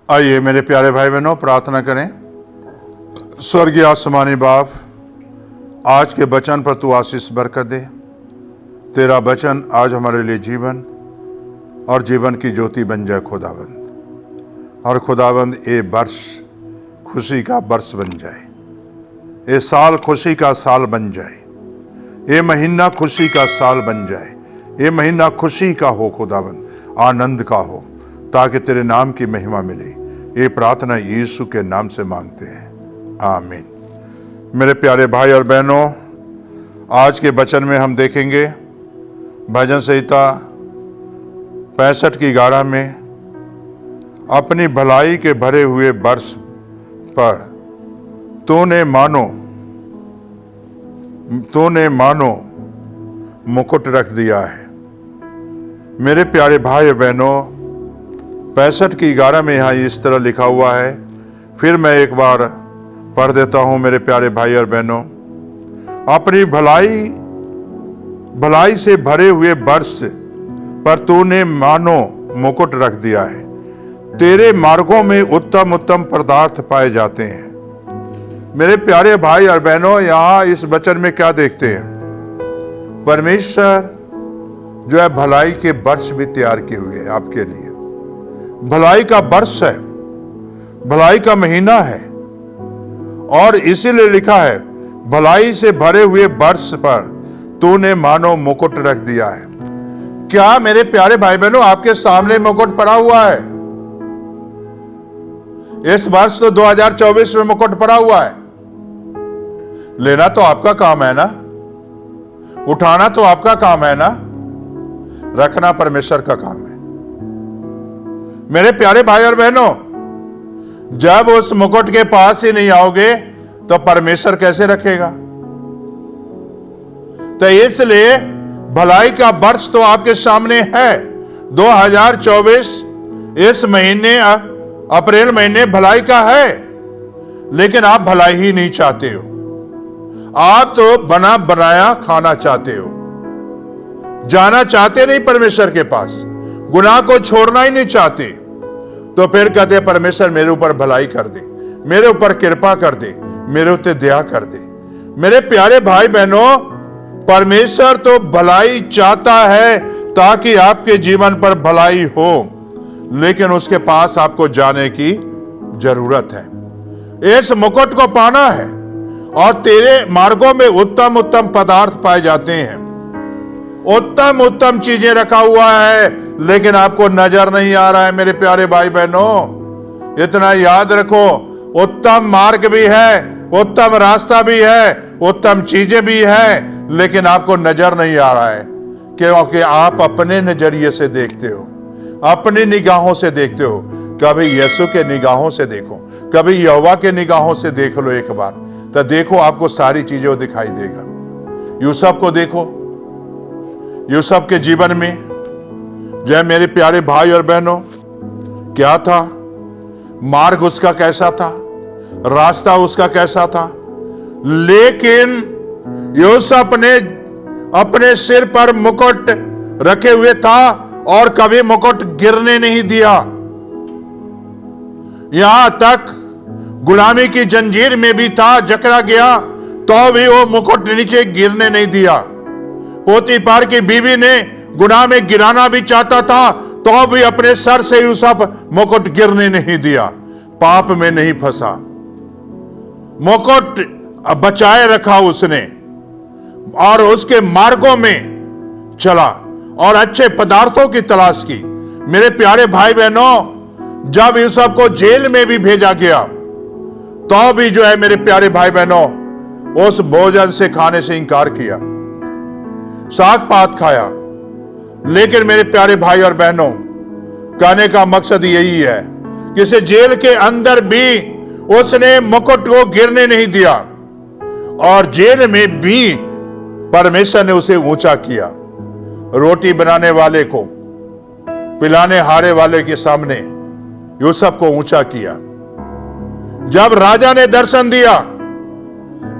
आइए मेरे प्यारे भाई बहनों, प्रार्थना करें। स्वर्गीय आसमानी बाप, आज के वचन पर तू आशीष बरकत दे। तेरा वचन आज हमारे लिए जीवन और जीवन की ज्योति बन जाए खुदाबंद। और खुदाबंद, ये वर्ष खुशी का वर्ष बन जाए, ये साल खुशी का साल बन जाए, ये महीना खुशी का साल बन जाए, ये महीना खुशी का हो खुदाबंद, आनंद का हो, ताकि तेरे नाम की महिमा मिले। ये प्रार्थना यीशु के नाम से मांगते हैं, आमीन। मेरे प्यारे भाई और बहनों, आज के वचन में हम देखेंगे भजन संहिता 65 की 11 में, अपनी भलाई के भरे हुए वर्ष पर तूने मानो मुकुट रख दिया है। मेरे प्यारे भाई और बहनों, 65 की 11 में यहाँ इस तरह लिखा हुआ है। फिर मैं एक बार पढ़ देता हूँ। मेरे प्यारे भाई और बहनों, अपनी भलाई से भरे हुए वर्ष पर तूने मानो मुकुट रख दिया है। तेरे मार्गों में उत्तम उत्तम पदार्थ पाए जाते हैं। मेरे प्यारे भाई और बहनों, यहाँ इस वचन में क्या देखते हैं? परमेश्वर जो है भलाई के वर्ष भी तैयार किए हुए हैं आपके लिए। भलाई का वर्ष है, भलाई का महीना है, और इसीलिए लिखा है भलाई से भरे हुए वर्ष पर तूने मानो मुकुट रख दिया है। क्या मेरे प्यारे भाई बहनों, आपके सामने मुकुट पड़ा हुआ है? इस वर्ष तो 2024 में मुकुट पड़ा हुआ है। लेना तो आपका काम है ना, उठाना तो आपका काम है ना, रखना परमेश्वर का काम है। मेरे प्यारे भाई और बहनों, जब उस मुकुट के पास ही नहीं आओगे तो परमेश्वर कैसे रखेगा? तो इसलिए भलाई का वर्ष तो आपके सामने है। 2024 इस महीने, अप्रैल महीने भलाई का है, लेकिन आप भलाई ही नहीं चाहते हो। आप तो बना बनाया खाना चाहते हो, जाना चाहते नहीं परमेश्वर के पास, गुनाह को छोड़ना ही नहीं चाहते। तो फिर कहते परमेश्वर मेरे ऊपर भलाई कर दे, मेरे ऊपर कृपा कर दे, मेरे ऊपर दया कर दे। मेरे प्यारे भाई बहनों, परमेश्वर तो भलाई चाहता है ताकि आपके जीवन पर भलाई हो, लेकिन उसके पास आपको जाने की जरूरत है। इस मुकुट को पाना है, और तेरे मार्गों में उत्तम उत्तम पदार्थ पाए जाते हैं। उत्तम उत्तम चीजें रखा हुआ है, लेकिन आपको नजर नहीं आ रहा है। मेरे प्यारे भाई बहनों, इतना याद रखो, उत्तम मार्ग भी है, उत्तम रास्ता भी है, उत्तम चीजें भी है, लेकिन आपको नजर नहीं आ रहा है, क्योंकि आप अपने नजरिए से देखते हो, अपनी निगाहों से देखते हो। कभी यीशु के निगाहों से देखो, कभी यहोवा के निगाहों से देख लो एक बार, तो देखो आपको सारी चीजें दिखाई देगा। यूसुफ को देखो, यूसुफ के जीवन में जो है मेरे प्यारे भाई और बहनों, क्या था? मार्ग उसका कैसा था, रास्ता उसका कैसा था, लेकिन यूसुफ ने अपने सिर पर मुकुट रखे हुए था और कभी मुकुट गिरने नहीं दिया। यहां तक गुलामी की जंजीर में भी था, जकड़ा गया तो भी वो मुकुट नीचे गिरने नहीं दिया। पोतीफर की बीवी ने गुनाह में गिराना भी चाहता था, तो भी अपने सर से यूसुफ मुकुट गिरने नहीं दिया, पाप में नहीं फंसा, मुकुट बचाए रखा उसने, और उसके मार्गों में चला और अच्छे पदार्थों की तलाश की। मेरे प्यारे भाई बहनों, जब यूसुफ को जेल में भी भेजा गया, तो भी जो है मेरे प्यारे भाई बहनों, उस भोजन से खाने से इंकार किया, साग पात खाया। लेकिन मेरे प्यारे भाई और बहनों, कहने का मकसद यही है कि इस जेल के अंदर भी उसने मुकुट को गिरने नहीं दिया, और जेल में भी परमेश्वर ने उसे ऊंचा किया। रोटी बनाने वाले को, पिलाने हारे वाले के सामने यूसुफ को ऊंचा किया। जब राजा ने दर्शन दिया,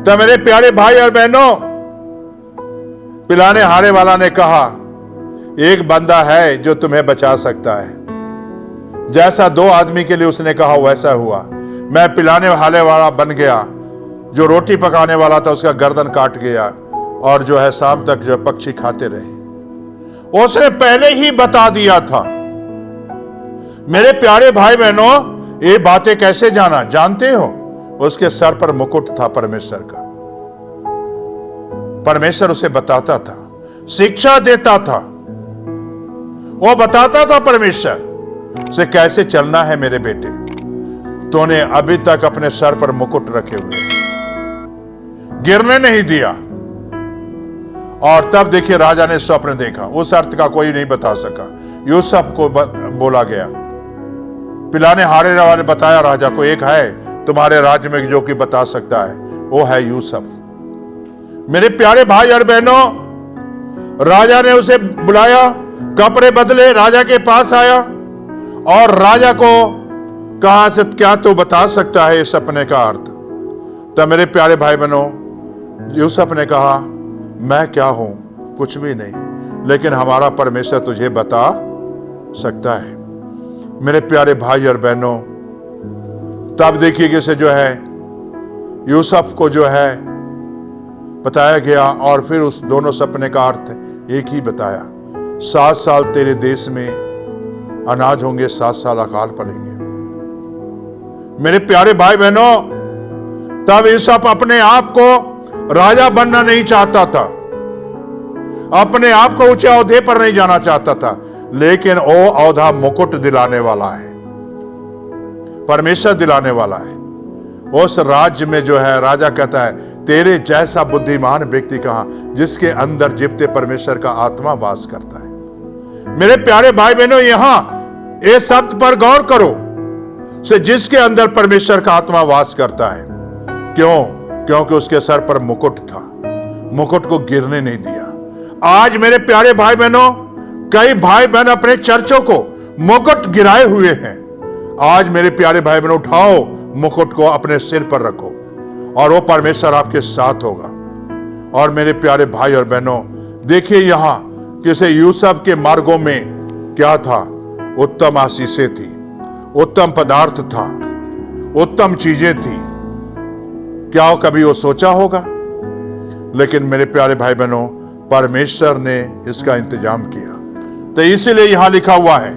तो मेरे प्यारे भाई और बहनों, पिलाने हारे वाला ने कहा, एक बंदा है जो तुम्हें बचा सकता है। जैसा 2 आदमी के लिए उसने कहा वैसा हुआ। मैं पिलाने वाले वाला बन गया, जो रोटी पकाने वाला था उसका गर्दन काट गया, और जो है शाम तक जो पक्षी खाते रहे। उसने पहले ही बता दिया था। मेरे प्यारे भाई बहनों, ये बातें कैसे जाना जानते हो? उसके सर पर मुकुट था परमेश्वर का। परमेश्वर उसे बताता था, शिक्षा देता था। वो बताता था परमेश्वर से कैसे चलना है। मेरे बेटे, तूने अभी तक अपने सर पर मुकुट रखे हुए, गिरने नहीं दिया। और तब देखिए राजा ने स्वप्न देखा। उस अर्थ का कोई नहीं बता सका। यूसुफ को बोला गया। पिलाने हारे वाले बताया राजा को, एक है तुम्हारे राज्य में जो कि बता सकता है, वो है यूसुफ। मेरे प्यारे भाई और बहनों, राजा ने उसे बुलाया, कपड़े बदले, राजा के पास आया और राजा को कहा से क्या तो बता सकता है इस सपने का अर्थ? तब मेरे प्यारे भाई बहनों, यूसुफ ने कहा, मैं क्या हूं? कुछ भी नहीं, लेकिन हमारा परमेश्वर तुझे बता सकता है। मेरे प्यारे भाई और बहनों, तब देखिए कि जो है यूसुफ को जो है बताया गया, और फिर उस दोनों सपने का अर्थ एक ही बताया। 7 साल तेरे देश में अनाज होंगे, 7 साल अकाल पड़ेंगे। मेरे प्यारे भाई बहनों, तब यूसुफ अपने आप को राजा बनना नहीं चाहता था, अपने आप को ऊंचे औहदे पर नहीं जाना चाहता था, लेकिन वो औहदा मुकुट दिलाने वाला है, परमेश्वर दिलाने वाला है। उस राज्य में जो है राजा कहता है, तेरे जैसा बुद्धिमान व्यक्ति कहां, जिसके अंदर जीवते परमेश्वर का आत्मा वास करता है। मेरे प्यारे भाई बहनों, यहां इस शब्द पर गौर करो, से जिसके अंदर परमेश्वर का आत्मा वास करता है। क्यों? क्योंकि उसके सर पर मुकुट था, मुकुट को गिरने नहीं दिया। आज मेरे प्यारे भाई बहनों, कई भाई बहन अपने चर्चों को मुकुट गिराए हुए हैं। आज मेरे प्यारे भाई बहनों, उठाओ मुकुट को अपने सिर पर रखो और वो परमेश्वर आपके साथ होगा। और मेरे प्यारे भाई और बहनों, देखिए यहां किसे यूसुफ के मार्गों में क्या था? उत्तम आशीषें थी, उत्तम पदार्थ था, उत्तम चीजें थी। क्या वो कभी वो सोचा होगा? लेकिन मेरे प्यारे भाई बहनों, परमेश्वर ने इसका इंतजाम किया। तो इसीलिए यहां लिखा हुआ है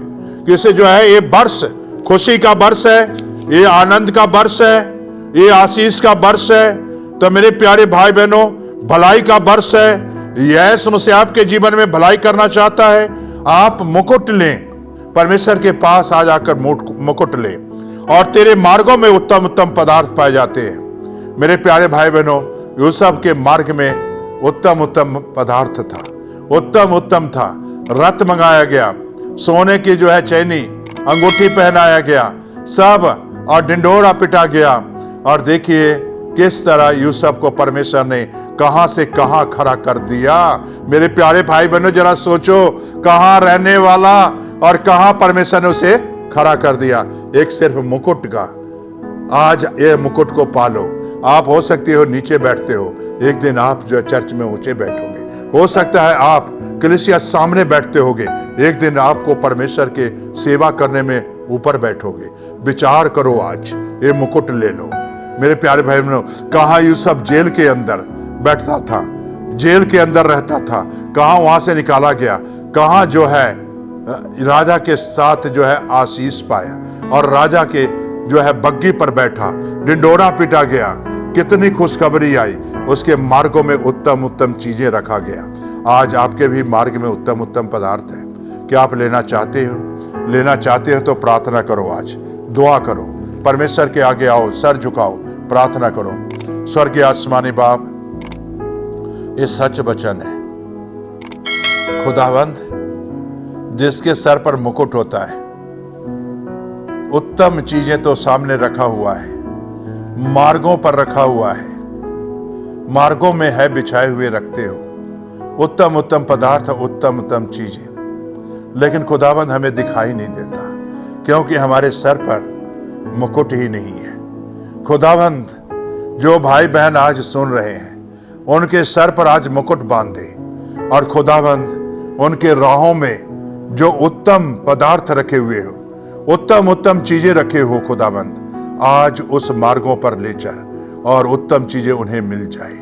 कि इसे जो है ये वर्ष खुशी का वर्ष है, ये आनंद का वर्ष है, ये आशीष का वर्ष है। तो मेरे प्यारे भाई बहनों, भलाई का वर्ष है। यीशु मसीह आपके जीवन में भलाई करना चाहता है। आप मुकुट लें, परमेश्वर के पास आ जाकर मुकुट लें, और तेरे मार्गों में उत्तम उत्तम पदार्थ पाए जाते हैं। मेरे प्यारे भाई बहनों, यूसुफ के मार्ग में उत्तम उत्तम पदार्थ था, उत्तम उत्तम था। रथ मंगाया गया, सोने की जो है चैनी, अंगूठी पहनाया गया, सब, और डिंडोरा पिटा गया। और देखिए किस तरह यूसुफ को परमेश्वर ने कहां से कहां खड़ा कर दिया। मेरे प्यारे भाई बहनों, जरा सोचो, कहां रहने वाला और कहां परमेश्वर ने उसे खड़ा कर दिया। एक सिर्फ मुकुट का। आज ये मुकुट को पालो। आप हो सकते हो नीचे बैठते हो, एक दिन आप जो है चर्च में ऊंचे बैठोगे। हो सकता है आप कलीसिया सामने बैठते होगे, एक दिन आपको परमेश्वर के सेवा करने में ऊपर बैठोगे। विचार करो, आज ये मुकुट ले लो। मेरे प्यारे भाई बहनों, कहां यूसुफ जेल के अंदर बैठता था, जेल के अंदर रहता था, कहां वहां से निकाला गया, कहां जो है राजा के साथ जो है आशीष पाया, और राजा के जो है बग्गी पर बैठा, डिंडोरा पीटा गया। कितनी खुशखबरी आई, उसके मार्गों में उत्तम उत्तम चीजें रखा गया। आज आपके भी मार्ग में उत्तम उत्तम पदार्थ है। क्या आप लेना चाहते हो? लेना चाहते हो तो प्रार्थना करो, आज दुआ करो, परमेश्वर के आगे आओ, सर झुकाओ, प्रार्थना करो। स्वर्गीय आसमानी बाप, ये सच वचन है, खुदावंद जिसके सर पर मुकुट होता है, उत्तम चीजें तो सामने रखा हुआ है, मार्गों पर रखा हुआ है, मार्गों में है बिछाए हुए रखते हो, उत्तम उत्तम पदार्थ, उत्तम उत्तम चीजें, लेकिन खुदाबंद हमें दिखाई नहीं देता, क्योंकि हमारे सर पर मुकुट ही नहीं है। खुदाबंद, जो भाई बहन आज सुन रहे हैं, उनके सर पर आज मुकुट बांधे, और खुदाबंद उनके राहों में जो उत्तम पदार्थ रखे हुए हो, उत्तम उत्तम चीजें रखे हो खुदाबंद, आज उस मार्गों पर ले चल और उत्तम चीजें उन्हें मिल जाए,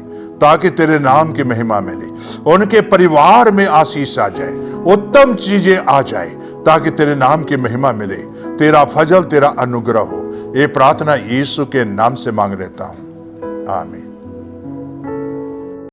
ताकि तेरे नाम की महिमा मिले, उनके परिवार में आशीष आ जाए, उत्तम चीजें आ जाए, ताकि तेरे नाम की महिमा मिले, तेरा फजल, तेरा अनुग्रह हो। ये प्रार्थना यीशु के नाम से मांग लेता हूं, आमीन।